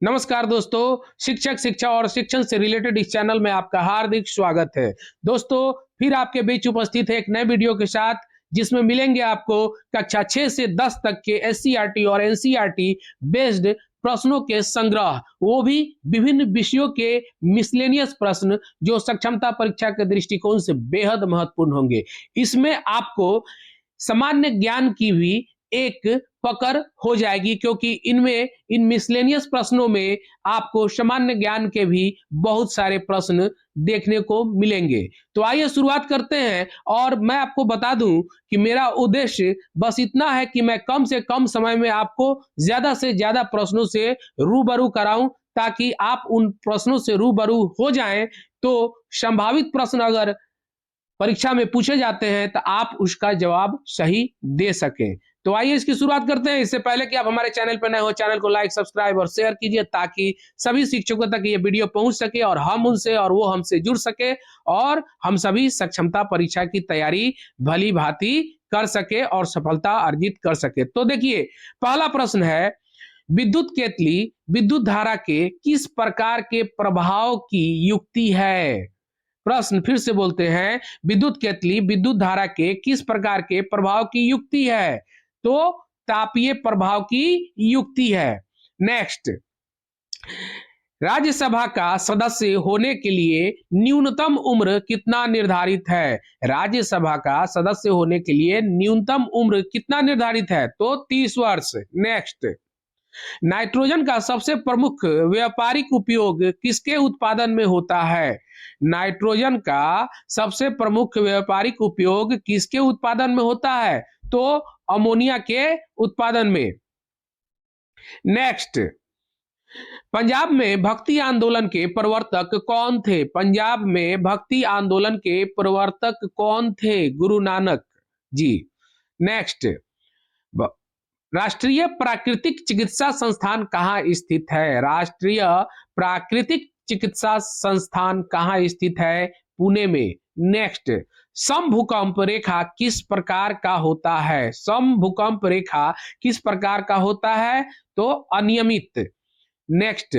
नमस्कार दोस्तों, शिक्षक शिक्षा और शिक्षण से रिलेटेड इस चैनल में आपका हार्दिक स्वागत है। दोस्तों, फिर आपके बीच उपस्थित है एक नए वीडियो के साथ, जिसमें मिलेंगे आपको कक्षा 6 से 10 तक के एससीईआरटी और एनसीईआरटी बेस्ड प्रश्नों के संग्रह, वो भी विभिन्न विषयों के मिसलेनियस प्रश्न जो सक्षमता परीक्षा के दृष्टिकोण से बेहद महत्वपूर्ण होंगे। इसमें आपको सामान्य ज्ञान की भी एक पकड़ हो जाएगी, क्योंकि इनमें इन मिसलेनियस प्रश्नों में आपको सामान्य ज्ञान के भी बहुत सारे प्रश्न देखने को मिलेंगे। तो आइए शुरुआत करते हैं। और मैं आपको बता दूं कि मेरा उद्देश्य बस इतना है कि मैं कम से कम समय में आपको ज्यादा से ज्यादा प्रश्नों से रूबरू कराऊं, ताकि आप उन प्रश्नों से रूबरू हो जाएं। तो संभावित प्रश्न अगर परीक्षा में पूछे जाते हैं तो आप उसका जवाब सही दे सकें। तो आइए इसकी शुरुआत करते हैं। इससे पहले कि आप हमारे चैनल पर नए हो, चैनल को लाइक, सब्सक्राइब और शेयर कीजिए, ताकि सभी शिक्षकों तक ये वीडियो पहुंच सके और हम उनसे और वो हमसे जुड़ सके, और हम सभी सक्षमता परीक्षा की तैयारी भली भांति कर सके और सफलता अर्जित कर सके। तो देखिए, पहला प्रश्न है, विद्युत केतली विद्युत धारा के किस प्रकार के प्रभाव की युक्ति है? प्रश्न फिर से बोलते हैं, विद्युत केतली विद्युत धारा के किस प्रकार के प्रभाव की युक्ति है? तो तापीय प्रभाव की युक्ति है। नेक्स्ट, राज्यसभा का सदस्य होने के लिए न्यूनतम उम्र कितना निर्धारित है? राज्यसभा का सदस्य होने के लिए न्यूनतम उम्र कितना निर्धारित है? तो 30 वर्ष। नेक्स्ट, नाइट्रोजन का सबसे प्रमुख व्यापारिक उपयोग किसके उत्पादन में होता है? नाइट्रोजन का सबसे प्रमुख व्यापारिक उपयोग किसके उत्पादन में होता है? तो अमोनिया के उत्पादन में। नेक्स्ट, पंजाब में भक्ति आंदोलन के प्रवर्तक कौन थे? पंजाब में भक्ति आंदोलन के प्रवर्तक कौन थे? गुरु नानक जी। नेक्स्ट, राष्ट्रीय प्राकृतिक चिकित्सा संस्थान कहाँ स्थित है? राष्ट्रीय प्राकृतिक चिकित्सा संस्थान कहाँ स्थित है? पुणे में। नेक्स्ट, समभूकंप रेखा किस प्रकार का होता है? समभूकंप रेखा किस प्रकार का होता है? तो अनियमित। नेक्स्ट,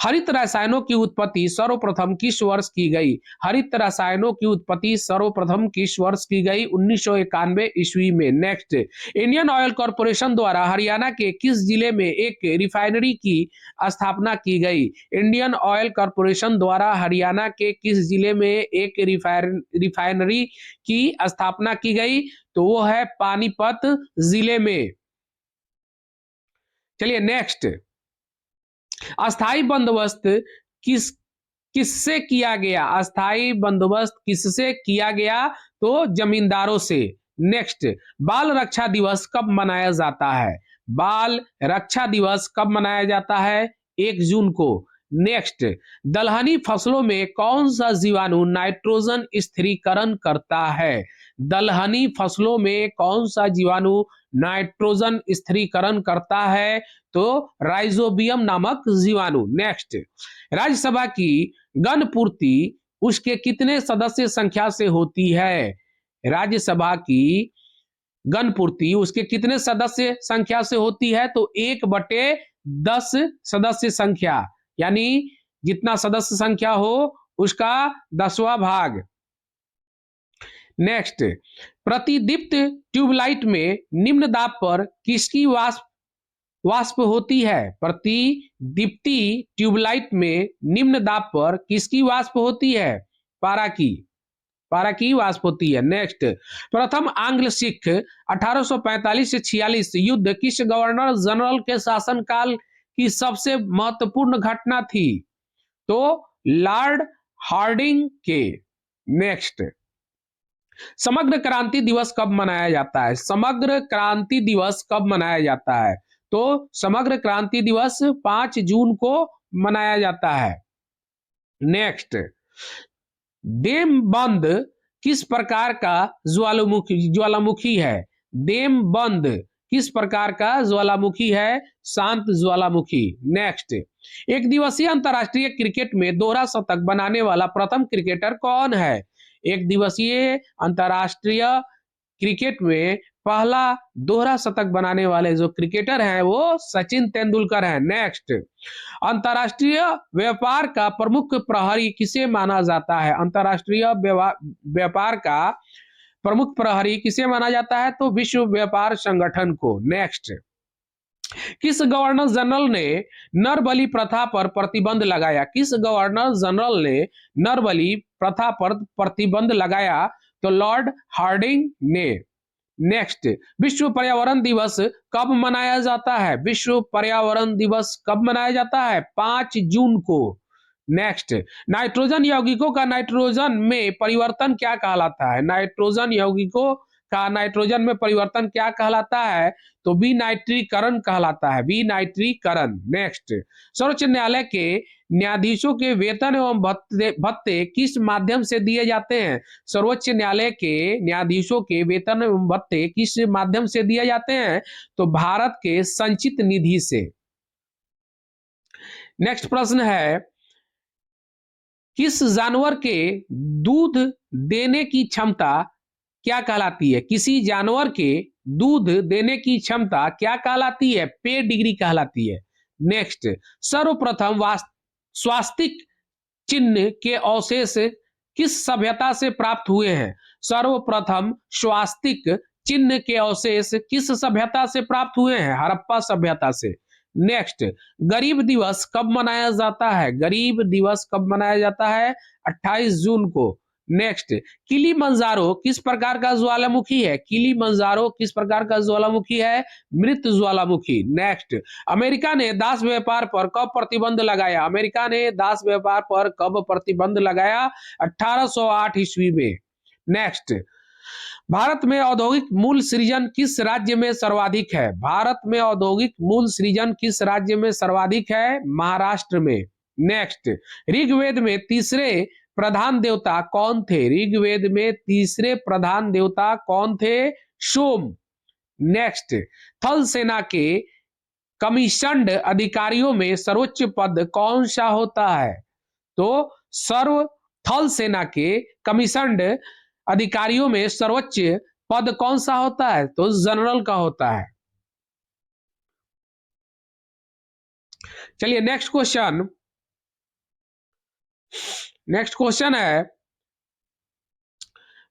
हरित रसायनों की उत्पत्ति सर्वप्रथम किस वर्ष की गई? हरित रसायनों की उत्पत्ति सर्वप्रथम किस वर्ष की गई? 1991 ईस्वी में। नेक्स्ट, इंडियन ऑयल कॉर्पोरेशन द्वारा हरियाणा के किस जिले में एक रिफाइनरी की स्थापना की गई? इंडियन ऑयल कॉर्पोरेशन द्वारा हरियाणा के किस जिले में एक रिफाइनरी की स्थापना की गई? तो वो है पानीपत जिले में। चलिए नेक्स्ट, अस्थाई बंदोबस्त किससे किया गया? अस्थाई बंदोबस्त किससे किया गया? तो जमींदारों से। नेक्स्ट, बाल रक्षा दिवस कब मनाया जाता है? बाल रक्षा दिवस कब मनाया जाता है? 1 जून को। नेक्स्ट, दलहनी फसलों में कौन सा जीवाणु नाइट्रोजन स्थिरीकरण करता है? दलहनी फसलों में कौन सा जीवाणु नाइट्रोजन स्थिरीकरण करता है? तो राइजोबियम नामक जीवाणु। नेक्स्ट, राज्यसभा की गण पूर्ति उसके कितने सदस्य संख्या से होती है? राज्यसभा की गण पूर्ति उसके कितने सदस्य संख्या से होती है? तो 1/10 सदस्य संख्या, यानी जितना सदस्य संख्या हो उसका 10वां भाग। नेक्स्ट, प्रतिदीप्त ट्यूबलाइट में निम्न दाब पर किसकी वाष्प होती है? प्रतिदीप्ति ट्यूबलाइट में निम्न दाब पर किसकी वाष्प होती है? पारा की वाष्प होती है। नेक्स्ट, प्रथम आंग्ल सिख 1845 से 46 युद्ध किस गवर्नर जनरल के शासनकाल की सबसे महत्वपूर्ण घटना थी? तो लॉर्ड हार्डिंग के। नेक्स्ट, समग्र क्रांति दिवस कब मनाया जाता है? समग्र क्रांति दिवस कब मनाया जाता है? तो समग्र क्रांति दिवस 5 जून को मनाया जाता है। नेक्स्ट, देमबंद किस प्रकार का ज्वालामुखी है? देमबंद किस प्रकार का ज्वालामुखी है? शांत ज्वालामुखी। नेक्स्ट, एक दिवसीय अंतरराष्ट्रीय क्रिकेट में दोहरा शतक बनाने वाला प्रथम क्रिकेटर कौन है? एक दिवसीय अंतरराष्ट्रीय क्रिकेट में पहला दोहरा शतक बनाने वाले जो क्रिकेटर हैं वो सचिन तेंदुलकर हैं। नेक्स्ट, अंतर्राष्ट्रीय व्यापार का प्रमुख प्रहरी किसे माना जाता है? अंतर्राष्ट्रीय व्यापार का प्रमुख प्रहरी किसे माना जाता है? तो विश्व व्यापार संगठन को। नेक्स्ट, किस गवर्नर जनरल ने नरबलि प्रथा पर प्रतिबंध लगाया? किस गवर्नर जनरल ने नरबलि प्रथा पर प्रतिबंध लगाया? तो लॉर्ड हार्डिंग ने। नेक्स्ट, विश्व पर्यावरण दिवस कब मनाया जाता है? विश्व पर्यावरण दिवस कब मनाया जाता है? 5 जून को। नेक्स्ट, नाइट्रोजन यौगिकों का नाइट्रोजन में परिवर्तन क्या कहलाता है? नाइट्रोजन यौगिकों का नाइट्रोजन में परिवर्तन क्या कहलाता है? तो विनाइट्रीकरण कहलाता है, विनाइट्रीकरण। नेक्स्ट, सर्वोच्च न्यायालय के न्यायाधीशों के वेतन एवं भत्ते किस माध्यम से दिए जाते हैं? सर्वोच्च न्यायालय के न्यायाधीशों के वेतन एवं भत्ते किस माध्यम से दिए जाते हैं? तो भारत के संचित निधि से। नेक्स्ट प्रश्न है, किस जानवर के दूध देने की क्षमता क्या कहलाती है? किसी जानवर के दूध देने की क्षमता क्या कहलाती है? पेडिग्री कहलाती है। नेक्स्ट, सर्वप्रथम स्वास्तिक चिन्ह के अवशेष किस सभ्यता से प्राप्त हुए हैं? सर्वप्रथम स्वास्तिक चिन्ह के अवशेष किस सभ्यता से प्राप्त हुए हैं? हड़प्पा सभ्यता से। नेक्स्ट, गरीब दिवस कब मनाया जाता है? गरीब दिवस कब मनाया जाता है? 28 जून को। नेक्स्ट, किलिमंजारो किस प्रकार का ज्वालामुखी है? किलिमंजारो किस प्रकार का ज्वालामुखी है? मृत ज्वालामुखी। नेक्स्ट, अमेरिका ने दास व्यापार पर कब प्रतिबंध लगाया? अमेरिका ने दास व्यापार पर कब प्रतिबंध लगाया? 1808 ईस्वी में। नेक्स्ट, भारत में औद्योगिक मूल सृजन किस राज्य में सर्वाधिक है? भारत में औद्योगिक मूल सृजन किस राज्य में सर्वाधिक है? महाराष्ट्र में। नेक्स्ट, ऋग्वेद में तीसरे प्रधान देवता कौन थे? ऋग्वेद में तीसरे प्रधान देवता कौन थे? सोम। नेक्स्ट, थल सेना के कमीशन्ड अधिकारियों में सर्वोच्च पद कौन सा होता है? तो थल सेना के कमीशन्ड अधिकारियों में सर्वोच्च पद कौन सा होता है? तो जनरल का होता है। चलिए नेक्स्ट क्वेश्चन। नेक्स्ट क्वेश्चन है,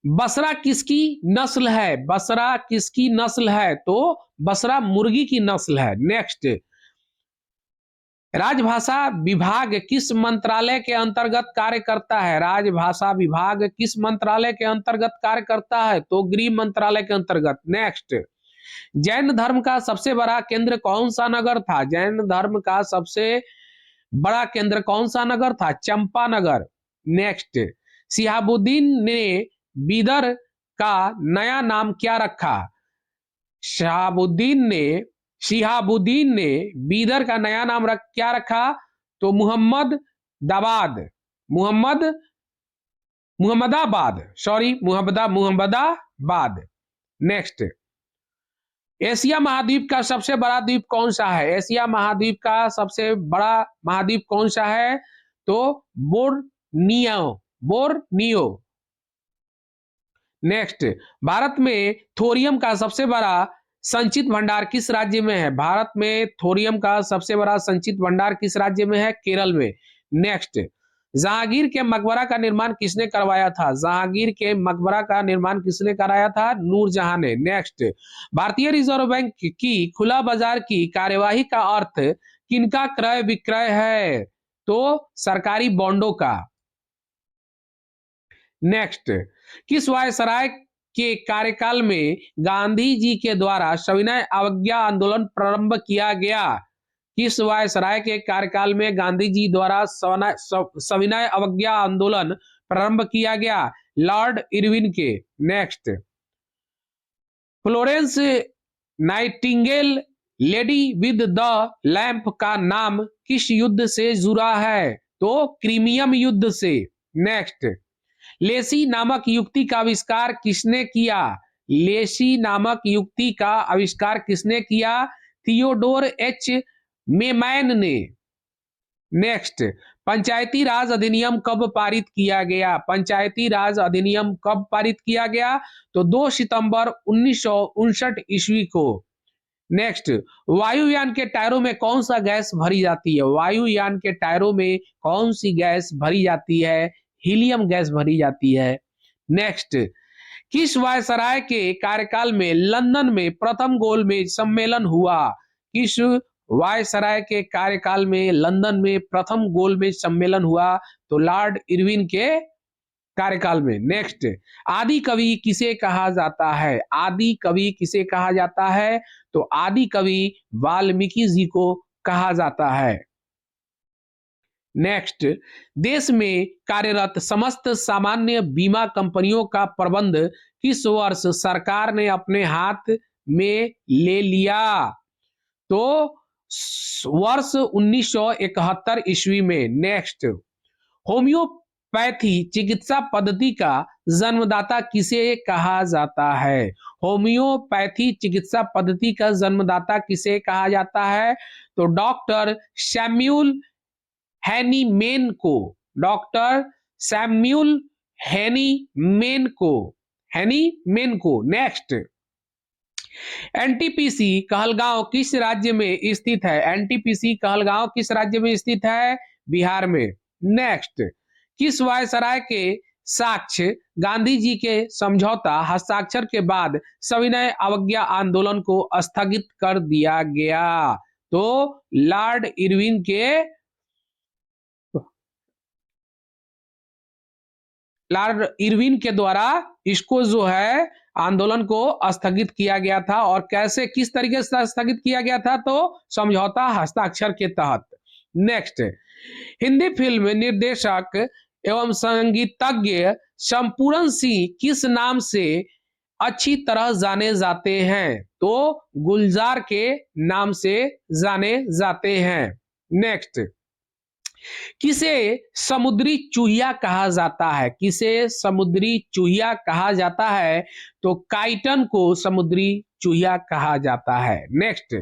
बसरा किसकी नस्ल है? बसरा किसकी नस्ल है? तो बसरा मुर्गी की नस्ल है। नेक्स्ट, राजभाषा विभाग किस मंत्रालय के अंतर्गत कार्य करता है? राजभाषा विभाग किस मंत्रालय के अंतर्गत कार्य करता है? तो गृह मंत्रालय के अंतर्गत। नेक्स्ट, जैन धर्म का सबसे बड़ा केंद्र कौन सा नगर था? जैन धर्म का सबसे बड़ा केंद्र कौन सा नगर था? चंपानगर। नेक्स्ट, शिहाबुद्दीन ने बीदर का नया नाम क्या रखा? शिहाबुद्दीन ने बीदर का नया नाम क्या रखा? तो मुहम्मदाबाद। नेक्स्ट, एशिया महाद्वीप का सबसे बड़ा द्वीप कौन सा है? एशिया महाद्वीप का सबसे बड़ा महाद्वीप कौन सा है? तो बोर्नियो। नेक्स्ट, भारत में थोरियम का सबसे बड़ा संचित भंडार किस राज्य में है? भारत में थोरियम का सबसे बड़ा संचित भंडार किस राज्य में है? केरल में। नेक्स्ट, जहांगीर के मकबरा का निर्माण किसने करवाया था? जहांगीर के मकबरा का निर्माण किसने कराया था? नूरजहां ने। नेक्स्ट, भारतीय रिजर्व बैंक की खुला बाजार की कार्यवाही का अर्थ किनका क्रय विक्रय है? तो सरकारी बॉन्डों का। नेक्स्ट, किस वायसराय के कार्यकाल में गांधी जी के द्वारा सविनय अवज्ञा आंदोलन प्रारंभ किया गया? किस वायसराय के कार्यकाल में गांधी जी द्वारा सविनय अवज्ञा आंदोलन प्रारंभ किया गया? लॉर्ड इरविन के। Next, Florence Nightingale lady with the lamp का नाम किस युद्ध से जुड़ा है? तो क्रीमियम युद्ध से। नेक्स्ट, लेसी नामक युक्ति का आविष्कार किसने किया? लेसी नामक युक्ति का आविष्कार किसने किया? थियोडोर एच मेमैन ने। नेक्स्ट, पंचायती राज अधिनियम कब पारित किया गया? पंचायती राज अधिनियम कब पारित किया गया? तो 2 सितंबर 1959 ईस्वी को। नेक्स्ट, वायुयान के टायरों में कौन सा गैस भरी जाती है? वायुयान के टायरों में कौन सी गैस भरी जाती है? हीलियम गैस भरी जाती है। नेक्स्ट, किस वायसराय के कार्यकाल में लंदन में प्रथम गोलमेज सम्मेलन हुआ? किस वायसराय के कार्यकाल में लंदन में प्रथम गोलमेज सम्मेलन हुआ? तो लॉर्ड इरविन के कार्यकाल में। नेक्स्ट, आदि कवि किसे कहा जाता है? आदि कवि किसे कहा जाता है? तो आदि कवि वाल्मीकि जी को कहा जाता है। नेक्स्ट, देश में कार्यरत समस्त सामान्य बीमा कंपनियों का प्रबंध किस वर्ष सरकार ने अपने हाथ में ले लिया? तो वर्ष 1971 ईस्वी में। नेक्स्ट, होम्योपैथी चिकित्सा पद्धति का जन्मदाता किसे कहा जाता है? होम्योपैथी चिकित्सा पद्धति का जन्मदाता किसे कहा जाता है? तो डॉक्टर सैमुअल हैनीमैन को। डॉक्टर सैमुअल हैनीमैन को। नेक्स्ट, एनटीपीसी कहलगांव किस राज्य में स्थित है? एनटीपीसी कहलगांव किस राज्य में स्थित है? बिहार में। नेक्स्ट, किस वायसराय के साक्ष्य गांधी जी के समझौता हस्ताक्षर के बाद सविनय अवज्ञा आंदोलन को स्थगित कर दिया गया? तो लॉर्ड इरविन के द्वारा इसको जो है आंदोलन को स्थगित किया गया था। और कैसे, किस तरीके से स्थगित किया गया था? तो समझौता हस्ताक्षर के तहत। नेक्स्ट, हिंदी फिल्म निर्देशक एवं संगीतज्ञ संपूर्ण सिंह किस नाम से अच्छी तरह जाने जाते हैं? तो गुलजार के नाम से जाने जाते हैं। नेक्स्ट, किसे समुद्री चूहिया कहा जाता है? किसे समुद्री चूहिया कहा जाता है? तो काइटन को समुद्री चूहिया कहा जाता है। नेक्स्ट,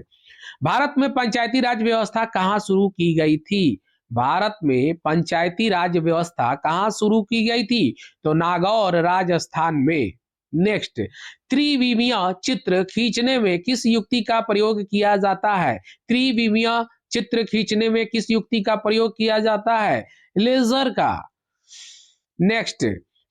भारत में पंचायती राज व्यवस्था कहाँ शुरू की गई थी? भारत में पंचायती राज व्यवस्था कहाँ शुरू की गई थी? तो नागौर राजस्थान में। नेक्स्ट, त्रिविमीय चित्र खींचने में किस युक्ति का प्रयोग किया जाता है? त्रिविमीय चित्र खींचने में किस युक्ति का प्रयोग किया जाता है? लेजर का। नेक्स्ट,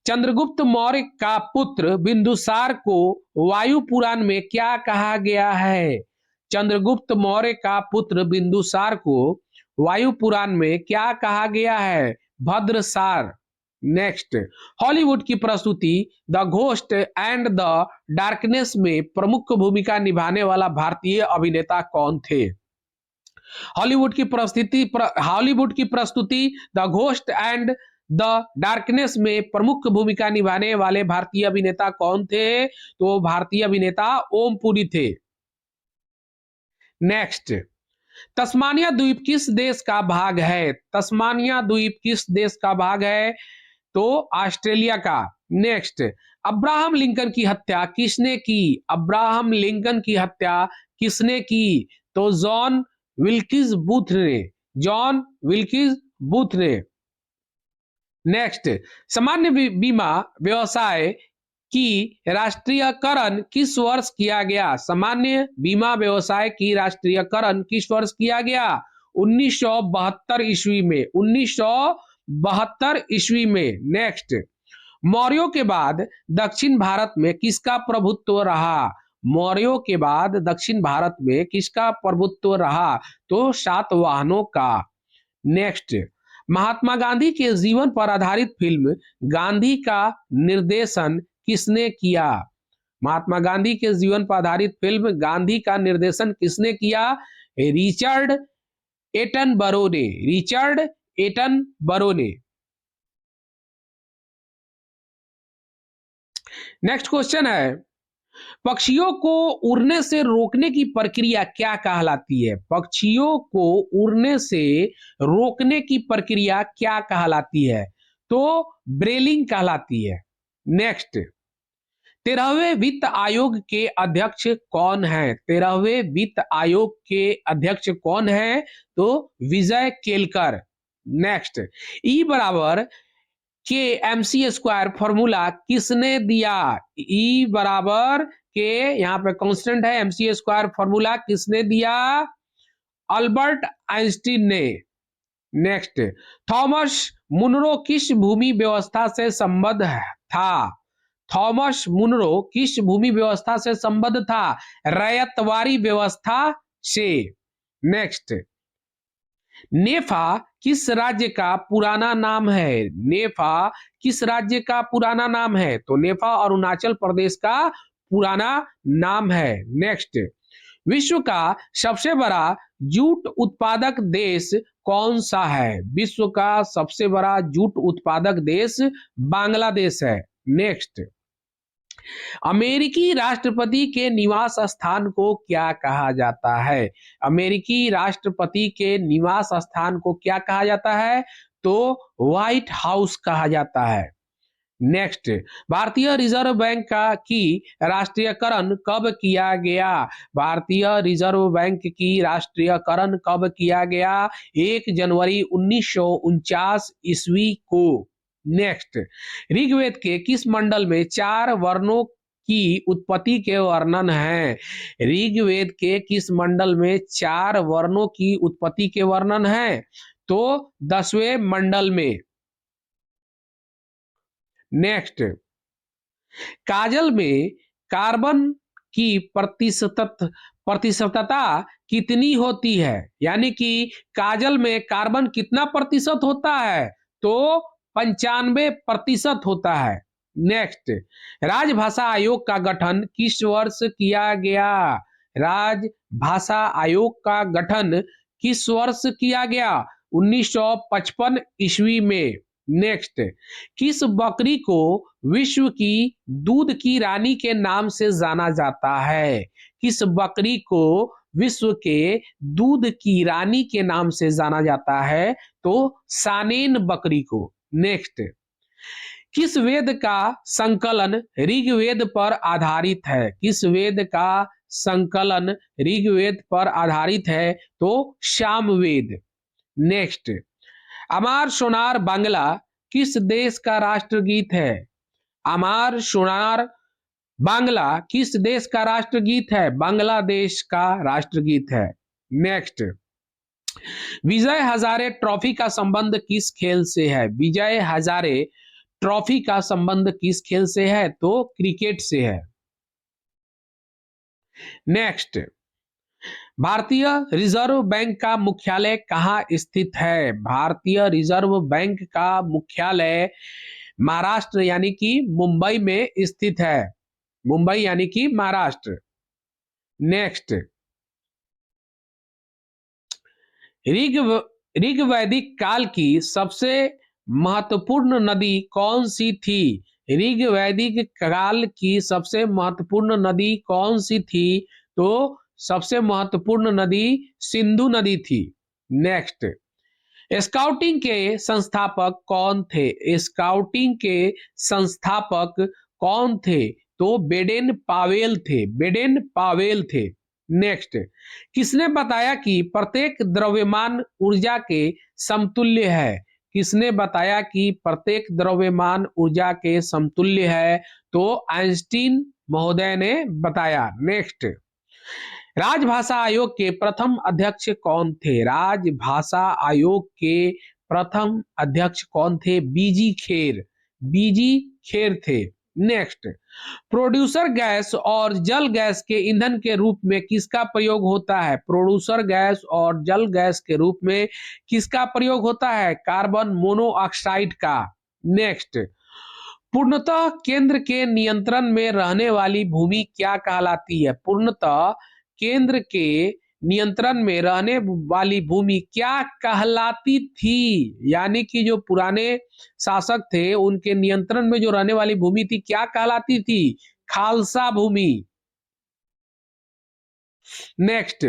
चंद्रगुप्त मौर्य का पुत्र बिंदुसार को वायु पुराण में क्या कहा गया है? चंद्रगुप्त मौर्य का पुत्र बिंदुसार को वायु पुराण में क्या कहा गया है? भद्रसार। नेक्स्ट, हॉलीवुड की प्रस्तुति the ghost and the darkness में प्रमुख भूमिका निभाने वाला भारतीय अभिनेता कौन थे? हॉलीवुड की प्रस्तुति the ghost and the darkness में प्रमुख भूमिका निभाने वाले भारतीय अभिनेता कौन थे? तो भारतीय अभिनेता ओम पुरी थे। नेक्स्ट, तस्मानिया द्वीप किस देश का भाग है? तस्मानिया द्वीप किस देश का भाग है? तो ऑस्ट्रेलिया का। नेक्स्ट, अब्राहम लिंकन की हत्या किसने की? अब्राहम लिंकन की हत्या किसने की? तो जॉन विल्किस बूथ ने। जॉन विल्किस बूथ ने। नेक्स्ट, सामान्य बीमा व्यवसाय की राष्ट्रीयकरण किस वर्ष किया गया? सामान्य बीमा व्यवसाय की राष्ट्रीयकरण किस वर्ष किया गया? 1972 ईस्वी में। 1972 ईस्वी में। नेक्स्ट, मौर्यों के बाद दक्षिण भारत में किसका प्रभुत्व रहा? मौर्यों के बाद दक्षिण भारत में किसका प्रभुत्व रहा? तो सातवाहनों का। नेक्स्ट, महात्मा गांधी के जीवन पर आधारित फिल्म गांधी का निर्देशन किसने किया? महात्मा गांधी के जीवन पर आधारित फिल्म गांधी का निर्देशन किसने किया? रिचर्ड एटनबरो ने। रिचर्ड एटनबरो ने। नेक्स्ट क्वेश्चन है, पक्षियों को उड़ने से रोकने की प्रक्रिया क्या कहलाती है? पक्षियों को उड़ने से रोकने की प्रक्रिया क्या कहलाती है? तो ब्रेलिंग कहलाती है। नेक्स्ट, 13वें वित्त आयोग के अध्यक्ष कौन है? 13वें वित्त आयोग के अध्यक्ष कौन है? तो विजय केलकर। नेक्स्ट, ई बराबर के एमसी स्क्वायर फॉर्मूला किसने दिया? ई बराबर के, यहां पे कांस्टेंट है, एमसी स्क्वायर फॉर्मूला किसने दिया? अल्बर्ट आइंस्टीन ने। नेक्स्ट, थॉमस मुनरो किस भूमि व्यवस्था से संबद्ध था? थॉमस मुनरो किस भूमि व्यवस्था से संबद्ध था? रैयतवाड़ी व्यवस्था से। नेक्स्ट, नेफा किस राज्य का पुराना नाम है? नेफा किस राज्य का पुराना नाम है? तो नेफा अरुणाचल प्रदेश का पुराना नाम है। नेक्स्ट, विश्व का सबसे बड़ा जूट उत्पादक देश कौन सा है? विश्व का सबसे बड़ा जूट उत्पादक देश बांग्लादेश है। नेक्स्ट, अमेरिकी राष्ट्रपति के निवास स्थान को क्या कहा जाता है? अमेरिकी राष्ट्रपति के निवास स्थान को क्या कहा जाता है? तो व्हाइट हाउस कहा जाता है। नेक्स्ट, भारतीय रिजर्व बैंक का की राष्ट्रीयकरण कब किया गया? भारतीय रिजर्व बैंक की राष्ट्रीयकरण कब किया गया? 1 जनवरी 1949 ईस्वी को। नेक्स्ट, ऋग्वेद के किस मंडल में 4 वर्णों की उत्पत्ति के वर्णन है? ऋग्वेद के किस मंडल में 4 वर्णों की उत्पत्ति के वर्णन है? तो 10वें मंडल में। नेक्स्ट, काजल में कार्बन की प्रतिशतता कितनी होती है? यानी कि काजल में कार्बन कितना प्रतिशत होता है? तो 95% होता है। नेक्स्ट, राजभाषा आयोग का गठन किस वर्ष किया गया? राजभाषा आयोग का गठन किस वर्ष किया गया? 1955 ईस्वी में। नेक्स्ट, किस बकरी को विश्व की दूध की रानी के नाम से जाना जाता है? किस बकरी को विश्व के दूध की रानी के नाम से जाना जाता है? तो सानेन बकरी को। नेक्स्ट, किस वेद का संकलन ऋग्वेद पर आधारित है? किस वेद का संकलन ऋग्वेद पर आधारित है? तो सामवेद। नेक्स्ट, अमार सोनार बांग्ला किस देश का राष्ट्रगीत है? अमार सोनार बांग्ला किस देश का राष्ट्रगीत है? बांग्लादेश का राष्ट्रगीत है। नेक्स्ट, विजय हजारे ट्रॉफी का संबंध किस खेल से है? विजय हजारे ट्रॉफी का संबंध किस खेल से है? तो क्रिकेट से है। नेक्स्ट, भारतीय रिजर्व बैंक का मुख्यालय कहाँ स्थित है? भारतीय रिजर्व बैंक का मुख्यालय महाराष्ट्र यानी कि मुंबई में स्थित है। मुंबई यानी कि महाराष्ट्र। नेक्स्ट, ऋग्वैदिक काल की सबसे महत्वपूर्ण नदी कौन सी थी? ऋग्वैदिक काल की सबसे महत्वपूर्ण नदी कौन सी थी? तो सबसे महत्वपूर्ण नदी सिंधु नदी थी। नेक्स्ट, स्काउटिंग के संस्थापक कौन थे? स्काउटिंग के संस्थापक कौन थे? तो बेडेन पावेल थे। बेडेन पावेल थे। नेक्स्ट, किसने बताया कि प्रत्येक द्रव्यमान ऊर्जा के समतुल्य है? किसने बताया कि प्रत्येक द्रव्यमान ऊर्जा के समतुल्य है? तो आइंस्टीन महोदय ने बताया। नेक्स्ट, राजभाषा आयोग के प्रथम अध्यक्ष कौन थे? राजभाषा आयोग के प्रथम अध्यक्ष कौन थे? बीजी खेर। बीजी खेर थे। नेक्स्ट, प्रोड्यूसर गैस और जल गैस के ईंधन के रूप में किसका प्रयोग होता है? प्रोड्यूसर गैस और जल गैस के रूप में किसका प्रयोग होता है? कार्बन मोनोऑक्साइड का। नेक्स्ट, पूर्णतः केंद्र के नियंत्रण में रहने वाली भूमि क्या कहलाती है? पूर्णतः केंद्र के नियंत्रण में रहने वाली भूमि क्या कहलाती थी? यानी कि जो पुराने शासक थे उनके नियंत्रण में जो रहने वाली भूमि थी क्या कहलाती थी? खालसा भूमि। नेक्स्ट,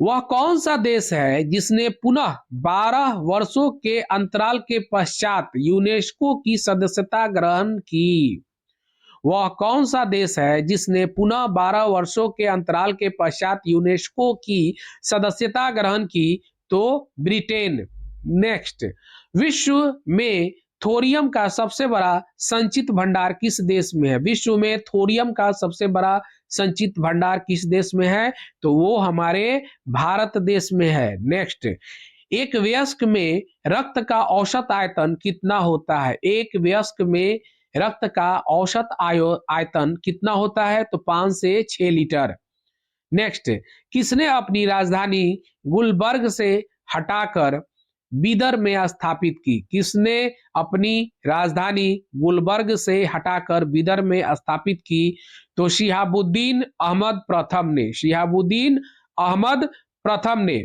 वह कौन सा देश है जिसने पुनः 12 वर्षों के अंतराल के पश्चात यूनेस्को की सदस्यता ग्रहण की? वह कौन सा देश है जिसने पुनः 12 वर्षों के अंतराल के पश्चात यूनेस्को की सदस्यता ग्रहण की? तो ब्रिटेन। नेक्स्ट, विश्व में थोरियम का सबसे बड़ा संचित भंडार किस देश में है? विश्व में थोरियम का सबसे बड़ा संचित भंडार किस देश में है? तो वो हमारे भारत देश में है। नेक्स्ट, एक वयस्क में रक्त का औसत आयतन कितना होता है? एक वयस्क में रक्त का औसत आयतन कितना होता है? तो 5 से 6 लीटर। नेक्स्ट, किसने अपनी राजधानी गुलबर्ग से हटाकर बीदर में स्थापित की? किसने अपनी राजधानी गुलबर्ग से हटाकर बीदर में स्थापित की? तो शिहाबुद्दीन अहमद प्रथम ने। शिहाबुद्दीन अहमद प्रथम ने।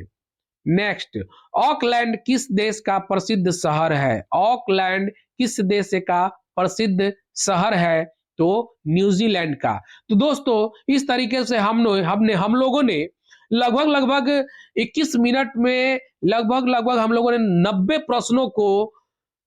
नेक्स्ट, ऑकलैंड किस देश का प्रसिद्ध शहर है? ऑकलैंड किस देश का प्रसिद्ध शहर है? तो न्यूजीलैंड का। तो दोस्तों, इस तरीके से हम लोगों ने लगभग 21 मिनट में लगभग हम लोगों ने 90 प्रश्नों को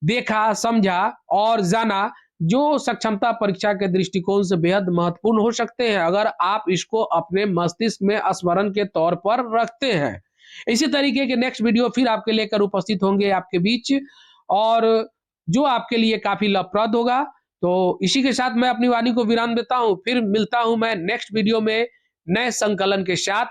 देखा, समझा और जाना, जो सक्षमता परीक्षा के दृष्टिकोण से बेहद महत्वपूर्ण हो सकते हैं अगर आप इसको अपने मस्तिष्क में स्मरण के तौर पर रखते हैं। इसी तरीके के नेक्स्ट वीडियो फिर आपके लेकर उपस्थित होंगे आपके बीच, और जो आपके लिए काफी लाभप्रद होगा। तो इसी के साथ मैं अपनी वाणी को विराम देता हूं। फिर मिलता हूं मैं नेक्स्ट वीडियो में नए संकलन के साथ।